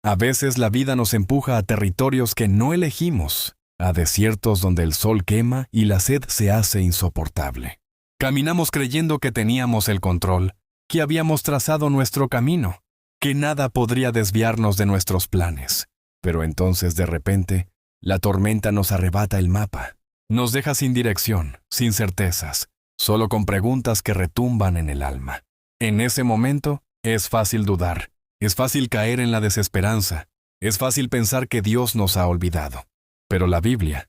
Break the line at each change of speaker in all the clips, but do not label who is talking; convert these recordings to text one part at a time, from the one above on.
A veces la vida nos empuja a territorios que no elegimos, a desiertos donde el sol quema y la sed se hace insoportable. Caminamos creyendo que teníamos el control, que habíamos trazado nuestro camino, que nada podría desviarnos de nuestros planes. Pero entonces, de repente, la tormenta nos arrebata el mapa. Nos deja sin dirección, sin certezas, solo con preguntas que retumban en el alma. En ese momento, es fácil dudar, es fácil caer en la desesperanza, es fácil pensar que Dios nos ha olvidado. Pero la Biblia,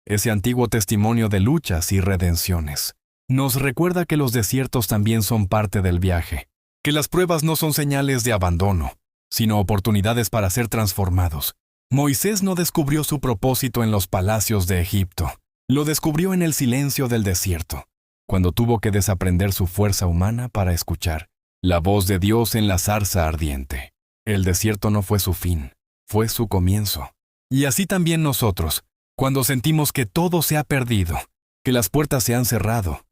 ese antiguo testimonio de luchas y redenciones, nos recuerda que los desiertos también son parte del viaje, que las pruebas no son señales de abandono, sino oportunidades para ser transformados. Moisés no descubrió su propósito en los palacios de Egipto, lo descubrió en el silencio del desierto, cuando tuvo que desaprender su fuerza humana para escuchar la voz de Dios en la zarza ardiente. El desierto no fue su fin, fue su comienzo. Y así también nosotros, cuando sentimos que todo se ha perdido, que las puertas se han cerrado,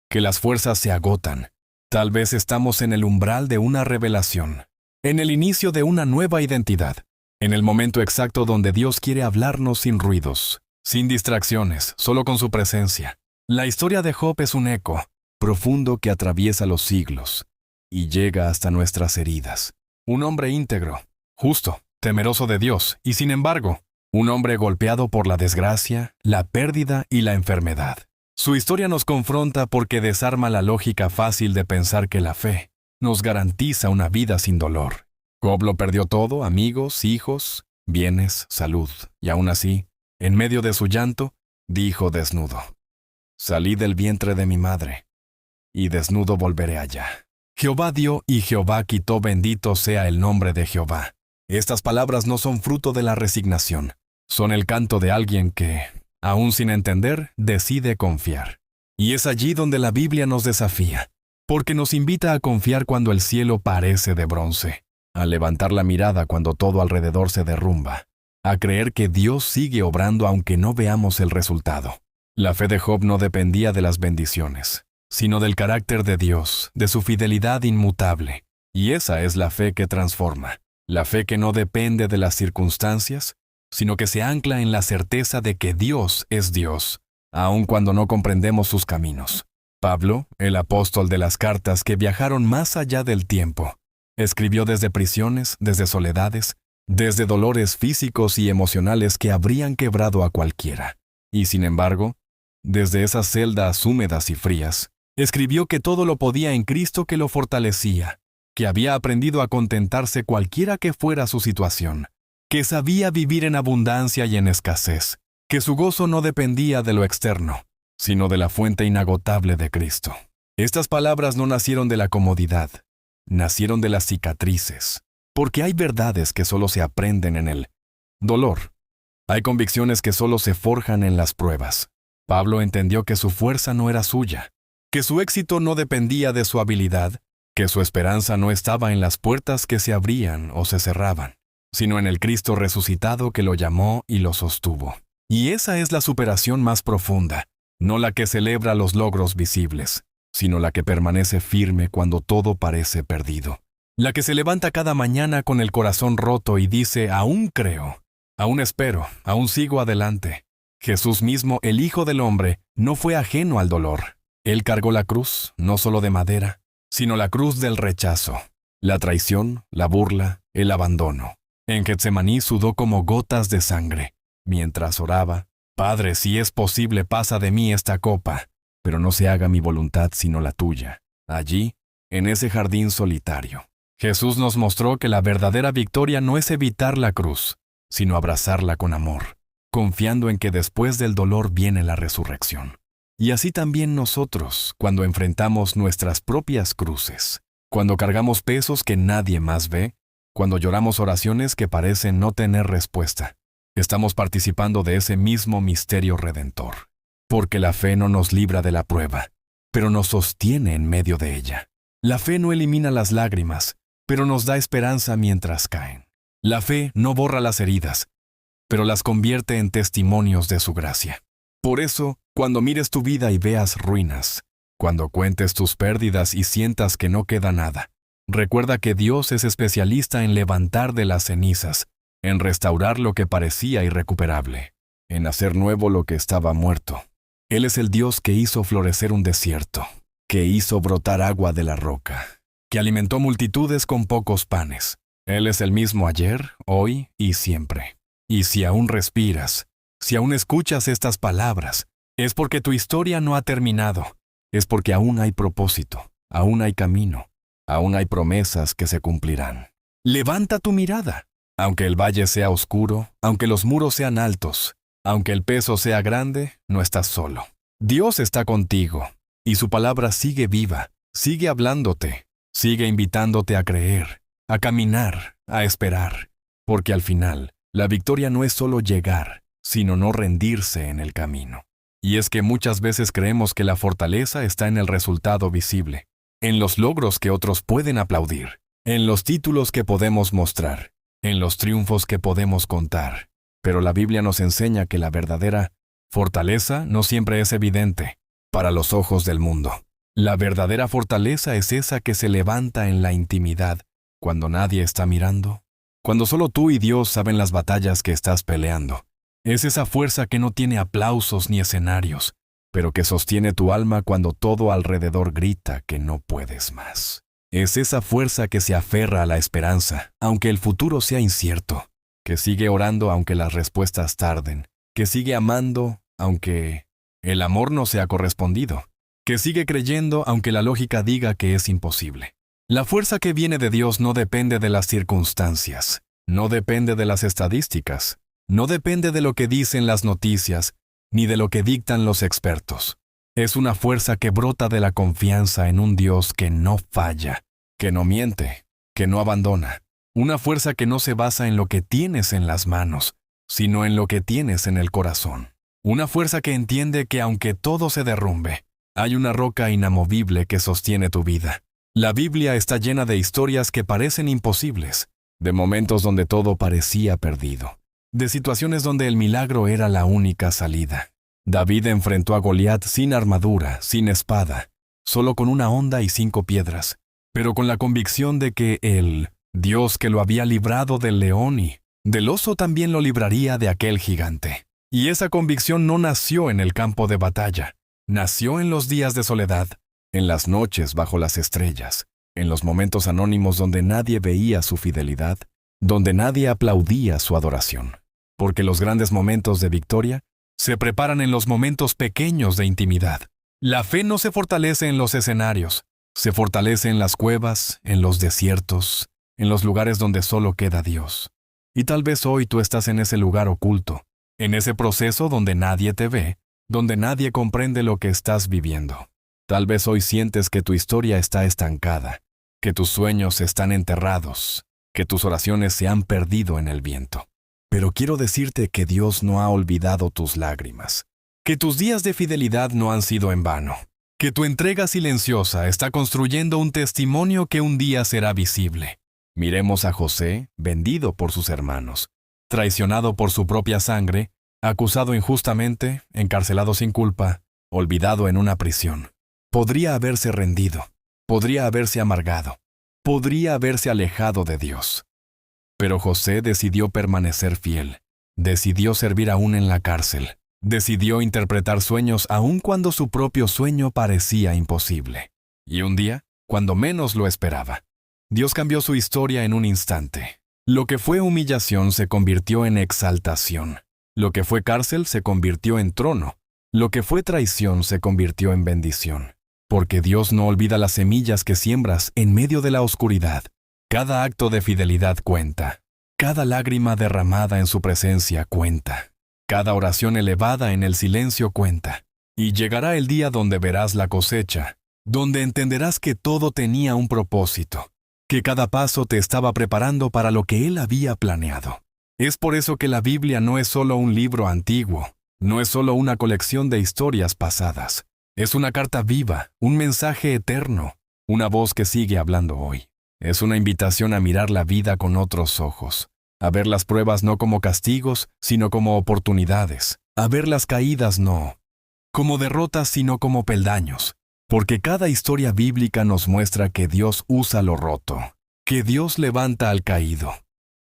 que las fuerzas se agotan, tal vez estamos en el umbral de una revelación, en el inicio de una nueva identidad, en el momento exacto donde Dios quiere hablarnos sin ruidos, sin distracciones, solo con su presencia. La historia de Job es un eco profundo que atraviesa los siglos y llega hasta nuestras heridas. Un hombre íntegro, justo, temeroso de Dios, y sin embargo, un hombre golpeado por la desgracia, la pérdida y la enfermedad. Su historia nos confronta porque desarma la lógica fácil de pensar que la fe nos garantiza una vida sin dolor. Job lo perdió todo, amigos, hijos, bienes, salud, y aún así, en medio de su llanto, dijo desnudo: «Salí del vientre de mi madre, y desnudo volveré allá». Jehová dio y Jehová quitó, bendito sea el nombre de Jehová. Estas palabras no son fruto de la resignación, son el canto de alguien que, aún sin entender, decide confiar. Y es allí donde la Biblia nos desafía, porque nos invita a confiar cuando el cielo parece de bronce, a levantar la mirada cuando todo alrededor se derrumba, a creer que Dios sigue obrando aunque no veamos el resultado. La fe de Job no dependía de las bendiciones, sino del carácter de Dios, de su fidelidad inmutable. Y esa es la fe que transforma, la fe que no depende de las circunstancias, sino que se ancla en la certeza de que Dios es Dios, aun cuando no comprendemos sus caminos. Pablo, el apóstol de las cartas que viajaron más allá del tiempo, escribió desde prisiones, desde soledades, desde dolores físicos y emocionales que habrían quebrado a cualquiera. Y sin embargo, desde esas celdas húmedas y frías, escribió que todo lo podía en Cristo que lo fortalecía, que había aprendido a contentarse cualquiera que fuera su situación, que sabía vivir en abundancia y en escasez, que su gozo no dependía de lo externo, sino de la fuente inagotable de Cristo. Estas palabras no nacieron de la comodidad, nacieron de las cicatrices, porque hay verdades que solo se aprenden en el dolor. Hay convicciones que solo se forjan en las pruebas. Pablo entendió que su fuerza no era suya, que su éxito no dependía de su habilidad, que su esperanza no estaba en las puertas que se abrían o se cerraban, sino en el Cristo resucitado que lo llamó y lo sostuvo. Y esa es la superación más profunda, no la que celebra los logros visibles, sino la que permanece firme cuando todo parece perdido. La que se levanta cada mañana con el corazón roto y dice: aún creo, aún espero, aún sigo adelante. Jesús mismo, el Hijo del Hombre, no fue ajeno al dolor. Él cargó la cruz, no solo de madera, sino la cruz del rechazo, la traición, la burla, el abandono. En Getsemaní sudó como gotas de sangre, mientras oraba: Padre, si es posible, pasa de mí esta copa, pero no se haga mi voluntad sino la tuya. Allí, en ese jardín solitario, Jesús nos mostró que la verdadera victoria no es evitar la cruz, sino abrazarla con amor, confiando en que después del dolor viene la resurrección. Y así también nosotros, cuando enfrentamos nuestras propias cruces, cuando cargamos pesos que nadie más ve, cuando lloramos oraciones que parecen no tener respuesta, estamos participando de ese mismo misterio redentor. Porque la fe no nos libra de la prueba, pero nos sostiene en medio de ella. La fe no elimina las lágrimas, pero nos da esperanza mientras caen. La fe no borra las heridas, pero las convierte en testimonios de su gracia. Por eso, cuando mires tu vida y veas ruinas, cuando cuentes tus pérdidas y sientas que no queda nada, Recuerda que Dios es especialista en levantar de las cenizas, en restaurar lo que parecía irrecuperable, en hacer nuevo lo que estaba muerto. Él es el Dios que hizo florecer un desierto, que hizo brotar agua de la roca, que alimentó multitudes con pocos panes. Él es el mismo ayer, hoy y siempre. Y si aún respiras, si aún escuchas estas palabras, es porque tu historia no ha terminado. Es porque aún hay propósito, aún hay camino, aún hay promesas que se cumplirán. Levanta tu mirada. Aunque el valle sea oscuro, aunque los muros sean altos, aunque el peso sea grande, no estás solo. Dios está contigo, y su palabra sigue viva, sigue hablándote, sigue invitándote a creer, a caminar, a esperar, porque al final, la victoria no es solo llegar, sino no rendirse en el camino. Y es que muchas veces creemos que la fortaleza está en el resultado visible, en los logros que otros pueden aplaudir, en los títulos que podemos mostrar, en los triunfos que podemos contar. Pero la Biblia nos enseña que la verdadera fortaleza no siempre es evidente para los ojos del mundo. La verdadera fortaleza es esa que se levanta en la intimidad, cuando nadie está mirando, cuando solo tú y Dios saben las batallas que estás peleando. Es esa fuerza que no tiene aplausos ni escenarios, pero que sostiene tu alma cuando todo alrededor grita que no puedes más. Es esa fuerza que se aferra a la esperanza, aunque el futuro sea incierto, que sigue orando aunque las respuestas tarden, que sigue amando aunque el amor no sea correspondido, que sigue creyendo aunque la lógica diga que es imposible. La fuerza que viene de Dios no depende de las circunstancias, no depende de las estadísticas, no depende de lo que dicen las noticias, ni de lo que dictan los expertos. Es una fuerza que brota de la confianza en un Dios que no falla, que no miente, que no abandona. Una fuerza que no se basa en lo que tienes en las manos, sino en lo que tienes en el corazón. Una fuerza que entiende que aunque todo se derrumbe, hay una roca inamovible que sostiene tu vida. La Biblia está llena de historias que parecen imposibles, de momentos donde todo parecía perdido, de situaciones donde el milagro era la única salida. David enfrentó a Goliat sin armadura, sin espada, solo con una honda y 5 piedras, pero con la convicción de que el Dios que lo había librado del león y del oso también lo libraría de aquel gigante. Y esa convicción no nació en el campo de batalla, nació en los días de soledad, en las noches bajo las estrellas, en los momentos anónimos donde nadie veía su fidelidad, donde nadie aplaudía su adoración. Porque los grandes momentos de victoria se preparan en los momentos pequeños de intimidad. La fe no se fortalece en los escenarios, se fortalece en las cuevas, en los desiertos, en los lugares donde solo queda Dios. Y tal vez hoy tú estás en ese lugar oculto, en ese proceso donde nadie te ve, donde nadie comprende lo que estás viviendo. Tal vez hoy sientes que tu historia está estancada, que tus sueños están enterrados, que tus oraciones se han perdido en el viento. Pero quiero decirte que Dios no ha olvidado tus lágrimas, que tus días de fidelidad no han sido en vano, que tu entrega silenciosa está construyendo un testimonio que un día será visible. Miremos a José, vendido por sus hermanos, traicionado por su propia sangre, acusado injustamente, encarcelado sin culpa, olvidado en una prisión. Podría haberse rendido, podría haberse amargado, podría haberse alejado de Dios. Pero José decidió permanecer fiel, decidió servir aún en la cárcel, decidió interpretar sueños aun cuando su propio sueño parecía imposible. Y un día, cuando menos lo esperaba, Dios cambió su historia en un instante. Lo que fue humillación se convirtió en exaltación. Lo que fue cárcel se convirtió en trono. Lo que fue traición se convirtió en bendición. Porque Dios no olvida las semillas que siembras en medio de la oscuridad. Cada acto de fidelidad cuenta. Cada lágrima derramada en su presencia cuenta. Cada oración elevada en el silencio cuenta. Y llegará el día donde verás la cosecha, donde entenderás que todo tenía un propósito, que cada paso te estaba preparando para lo que Él había planeado. Es por eso que la Biblia no es solo un libro antiguo, no es solo una colección de historias pasadas. Es una carta viva, un mensaje eterno, una voz que sigue hablando hoy. Es una invitación a mirar la vida con otros ojos, a ver las pruebas no como castigos, sino como oportunidades, a ver las caídas no como derrotas, sino como peldaños, Porque cada historia bíblica nos muestra que Dios usa lo roto, que Dios levanta al caído,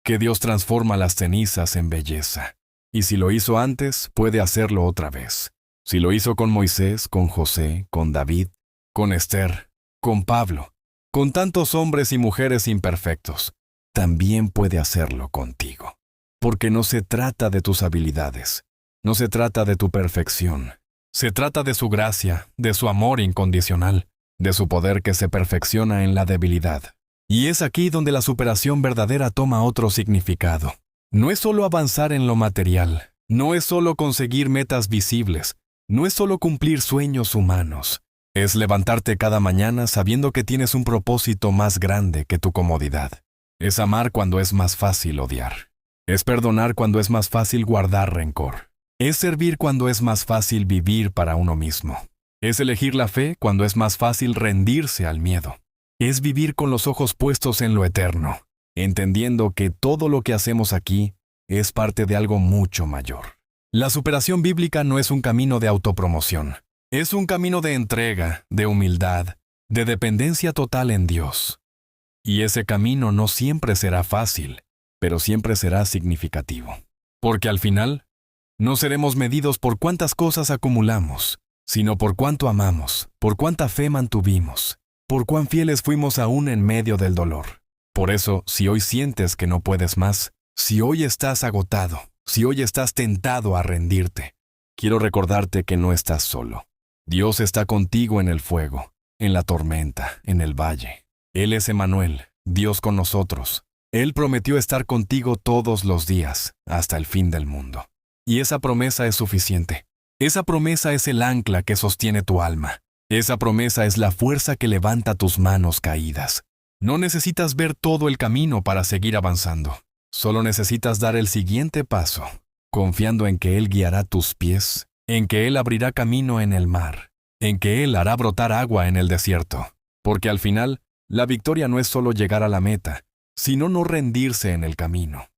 que Dios transforma las cenizas en belleza. Y si lo hizo antes, puede hacerlo otra vez. Si lo hizo con Moisés, con José, con David, con Esther, con Pablo, con tantos hombres y mujeres imperfectos, también puede hacerlo contigo. Porque no se trata de tus habilidades, no se trata de tu perfección. Se trata de su gracia, de su amor incondicional, de su poder que se perfecciona en la debilidad. Y es aquí donde la superación verdadera toma otro significado. No es solo avanzar en lo material, no es solo conseguir metas visibles, no es solo cumplir sueños humanos. Es levantarte cada mañana sabiendo que tienes un propósito más grande que tu comodidad. Es amar cuando es más fácil odiar. Es perdonar cuando es más fácil guardar rencor. Es servir cuando es más fácil vivir para uno mismo. Es elegir la fe cuando es más fácil rendirse al miedo. Es vivir con los ojos puestos en lo eterno, entendiendo que todo lo que hacemos aquí es parte de algo mucho mayor. La superación bíblica no es un camino de autopromoción. Es un camino de entrega, de humildad, de dependencia total en Dios. Y ese camino no siempre será fácil, pero siempre será significativo. Porque al final, no seremos medidos por cuántas cosas acumulamos, sino por cuánto amamos, por cuánta fe mantuvimos, por cuán fieles fuimos aún en medio del dolor. Por eso, si hoy sientes que no puedes más, si hoy estás agotado, si hoy estás tentado a rendirte, quiero recordarte que no estás solo. Dios está contigo en el fuego, en la tormenta, en el valle. Él es Emmanuel, Dios con nosotros. Él prometió estar contigo todos los días, hasta el fin del mundo. Y esa promesa es suficiente. Esa promesa es el ancla que sostiene tu alma. Esa promesa es la fuerza que levanta tus manos caídas. No necesitas ver todo el camino para seguir avanzando. Solo necesitas dar el siguiente paso, confiando en que Él guiará tus pies, en que Él abrirá camino en el mar, en que Él hará brotar agua en el desierto. Porque al final, la victoria no es solo llegar a la meta, sino no rendirse en el camino.